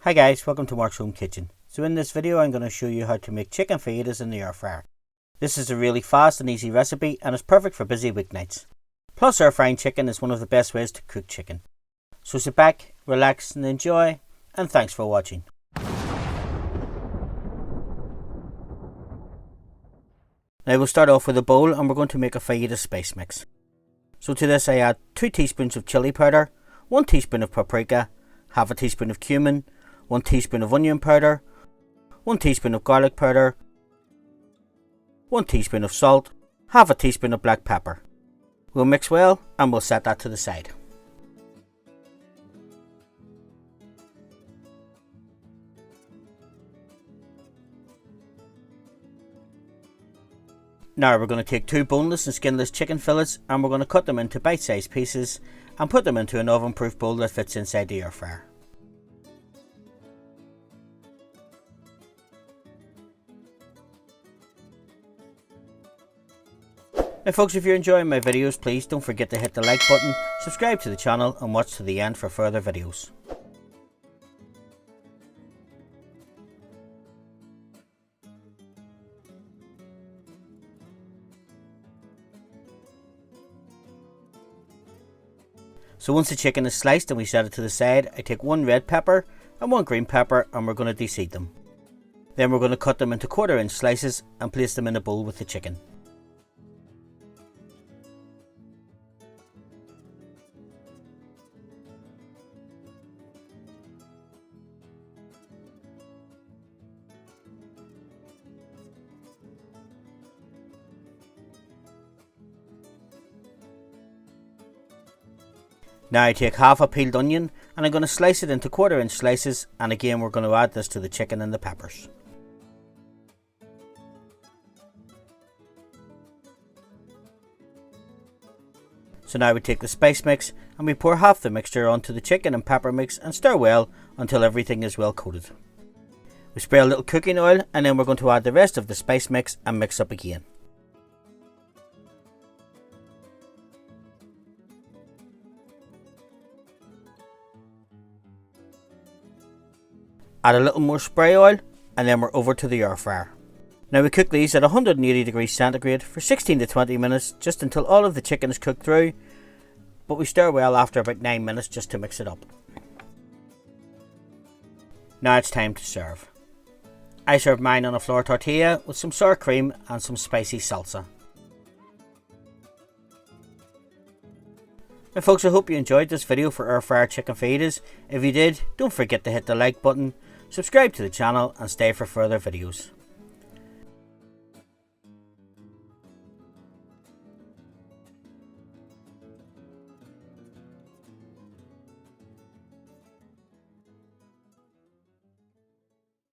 Hi guys, welcome to Mark's Home Kitchen. So in this video I'm going to show you how to make chicken fajitas in the air fryer. This is a really fast and easy recipe and is perfect for busy weeknights. Plus air frying chicken is one of the best ways to cook chicken. So sit back, relax and enjoy, and thanks for watching. Now we'll start off with a bowl and we're going to make a fajita spice mix. So to this I add 2 teaspoons of chili powder, 1 teaspoon of paprika, half a teaspoon of cumin, 1 teaspoon of onion powder, 1 teaspoon of garlic powder, 1 teaspoon of salt, half a teaspoon of black pepper. We'll mix well and we'll set that to the side. Now we're going to take 2 boneless and skinless chicken fillets and we're going to cut them into bite-sized pieces and put them into an oven-proof bowl that fits inside the air fryer. Now folks, if you're enjoying my videos, please don't forget to hit the like button, subscribe to the channel and watch to the end for further videos. So once the chicken is sliced and we set it to the side, I take 1 red pepper and 1 green pepper and we're going to deseed them. Then we're going to cut them into 1/4 inch slices and place them in a bowl with the chicken. Now I take half a peeled onion and I'm going to slice it into 1/4 inch slices, and again we're going to add this to the chicken and the peppers. So now we take the spice mix and we pour half the mixture onto the chicken and pepper mix and stir well until everything is well coated. We spray a little cooking oil and then we're going to add the rest of the spice mix and mix up again. Add a little more spray oil and then we're over to the air fryer. Now we cook these at 180 degrees centigrade for 16 to 20 minutes just until all of the chicken is cooked through, but we stir well after about 9 minutes just to mix it up. Now it's time to serve. I serve mine on a flour tortilla with some sour cream and some spicy salsa. Now folks, I hope you enjoyed this video for air fryer chicken fajitas. If you did, don't forget to hit the like button, subscribe to the channel and stay for further videos.